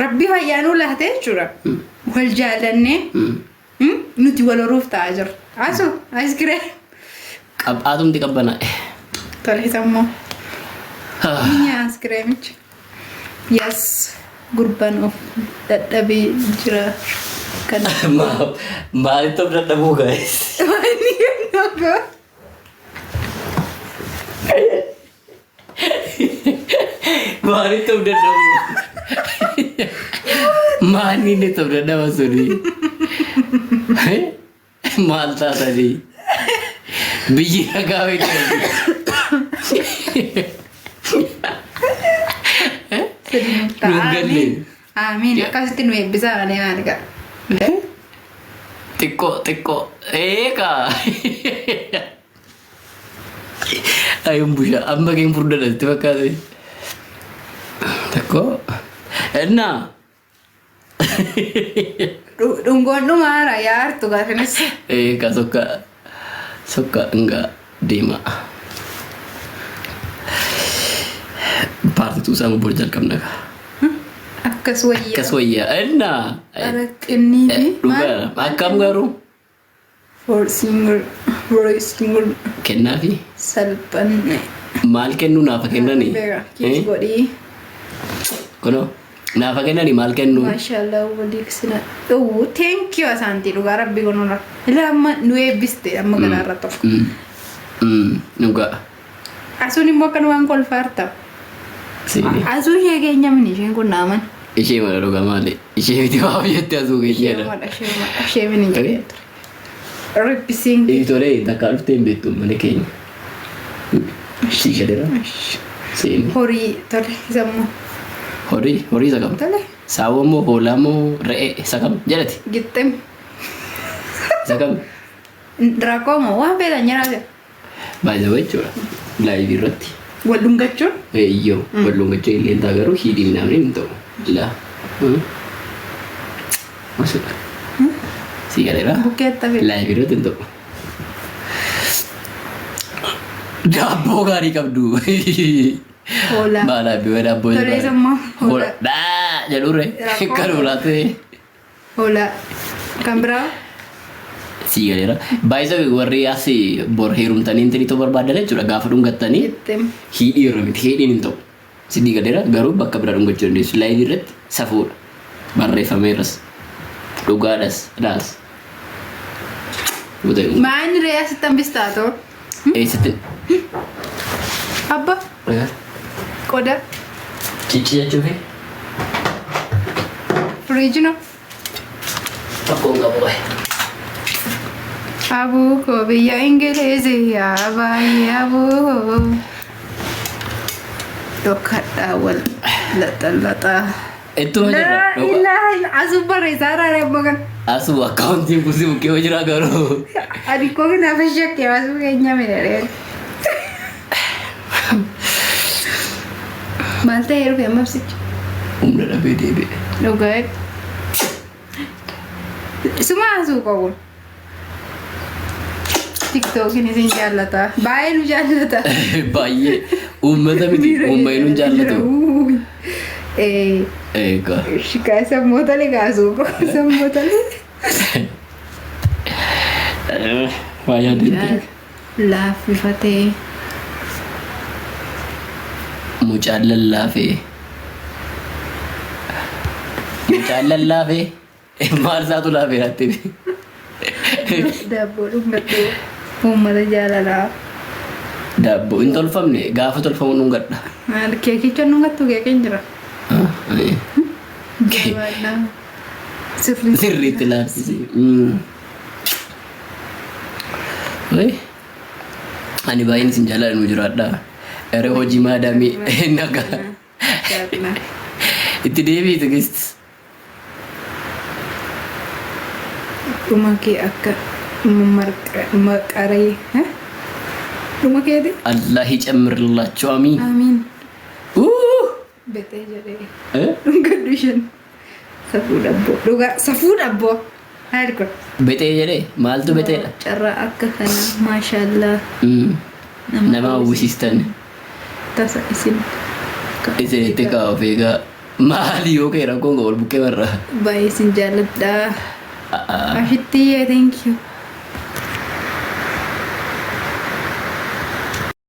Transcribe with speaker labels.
Speaker 1: Rabbi fayyaanuu laatee jechuudha. Wal jaalannee nuti wal horuuf ta'aa jiru. Asu askiree.
Speaker 2: Atumti qabbana.
Speaker 1: Tole sammoo. Minya askireemichi. Yes. Gurbaan of dadhabee jira.
Speaker 2: Maaliif of dadhabuu guys? Maaliif of dadhabuu? Maaliif ni of dadhaba suni? Maal taatanii? Biyyi nagaa wajjin.
Speaker 1: Amin. Akkasitti nu eebbisaa ani maaliqa.
Speaker 2: Xiqqoo. Eeka. Ayun busha. Amma keen furda dhalti fakkaate. Xiqqoo. Ennaa.
Speaker 1: Dhungoon dhumaara yaartu gaafinis.
Speaker 2: Eeka sokka enggak deema. Partituu isaa mubboo jalqabna kaa.
Speaker 1: Akkas
Speaker 2: wayyaa. Ennaa.
Speaker 1: Araqqinii fi
Speaker 2: Dhugaa. Akkam garuu.
Speaker 1: For single.
Speaker 2: Kennaafi.
Speaker 1: Salphanne.
Speaker 2: Maal kennu naafa kennanii?
Speaker 1: Kiis godhii.
Speaker 2: Kuno. Naafa kennanii maal kennu?
Speaker 1: Maashaallah waliiksina. Thank you asaantii dhugaa rabbi kunuunra. Ilaa amma nu eebbiste amma galaarra tokko.
Speaker 2: Dhugaa.
Speaker 1: Asuun immoo kan waan kolfaarta. Asuun ishee keenya mini isheen kun naaman.
Speaker 2: Ishee mana dhugaa maali? Ishee miti waa hojjette asuu keenyadha.
Speaker 1: Ishee mini jedheetu. Rippisiin.
Speaker 2: Tolee takkaa dhuftee hin beektu mana keenya. Ishii gadeera. Seeni.
Speaker 1: Horii tole sammoo.
Speaker 2: Horii isa kam?
Speaker 1: Tole.
Speaker 2: Saawwa moo hoolaa moo re'ee isa kam jedhati?
Speaker 1: Gittem.
Speaker 2: Isa kam?
Speaker 1: Rakkoo moo waan feetan nyaata?
Speaker 2: Baay'ee jechuudha. Laayivii irratti.
Speaker 1: Wal dhungachuun?
Speaker 2: Eeyyoo. Wal dhungachuu illee ta'a garuu hidhiin namni hin ta'u. Laa. Masuudha. Si galeera?
Speaker 1: Bukkeetta fi.
Speaker 2: Laayivii irratti hin ta'u. Daabboo gaarii qabdu.
Speaker 1: Hoolaa.
Speaker 2: Baala biwa daabboo.
Speaker 1: Tolee sammoo.
Speaker 2: Hoolaa. Daa jedhuure. Kan hoolaatee.
Speaker 1: Hoolaa. Kan biraa?
Speaker 2: Si galeera. Baay'isa warri asii bor heerumtanii intini ta'uu barbaadan jechuudha. Gaafa dhungattanii
Speaker 1: Gittem.
Speaker 2: hidhii irra miti hidhiin hin ta'u. Sidii galeera garuu bakka biraa dhungachuu dandeessu. Laayivii irratti safuudha. Barreeffameeras. Dhugaadhas. Dhaas.
Speaker 1: Maanni re'aa sitti hambistaa ta'u?
Speaker 2: Eessitti?
Speaker 1: Abba. Qoda.
Speaker 2: Cici jechuufi?
Speaker 1: Firiijino.
Speaker 2: Tokkoon qabu wayi.
Speaker 1: Abuko biyya Ingilizii baay'ee abuko. Dhokadhaa wal laxalaxaa.
Speaker 2: Ittuma jirra.
Speaker 1: Ilaahi asuu barreessaa raaree bagan.
Speaker 2: Asuu akkaawuntiin kusi bukkee hojii garuu.
Speaker 1: Adi koo naafa shakkee asuu keenya midhagee. Maal ta'ee dhufe mabsichi?
Speaker 2: Humna dhabee deebi'e.
Speaker 1: Dhugaa. Suma asuu qabuun. TikTokin isin jaallata. Baay'ee nu jaallata.
Speaker 2: Baay'ee uummata miti uummanni nu jaallatu. Eega.
Speaker 1: Shikaa sammoota ligaasuu sammoota
Speaker 2: waa yaadatti.
Speaker 1: Laaffifatee.
Speaker 2: Mucaan lallaafee. Mucaan lallaafee. Maal isaatu laafee laatti?
Speaker 1: Daabboo dhungattee uummata jaalalaa.
Speaker 2: Daabboo hin tolfamne gaafa tolfamu dhungadha.
Speaker 1: Keekicha dhungattu keekin jira.
Speaker 2: Sirriitti laaffisi. Ani baay'een isin jaalala nu jiraadha. Ere hojii maadaamii nagaa. Itti deebii tigisti.
Speaker 1: Dhuma kee akka maqaree. Dhuma keeti?
Speaker 2: Allah ይጨምርላችሁ አሚን
Speaker 1: አሚን Betee jedhee. Dhungadhu shan. Safuu dhabboo. Dhugaa safuu dhabboo. Haali kun.
Speaker 2: Betee jedhee maaltu beteedha?
Speaker 1: Carraa akka kana maashaallah.
Speaker 2: Nama hawwisiistan.
Speaker 1: Tasa isin.
Speaker 2: Isinitti kaa'uuf egaa Maali yoo kee rakkoon wal bukkee warra.
Speaker 1: Baay'ee sin jaalladha. Ashitti thank you.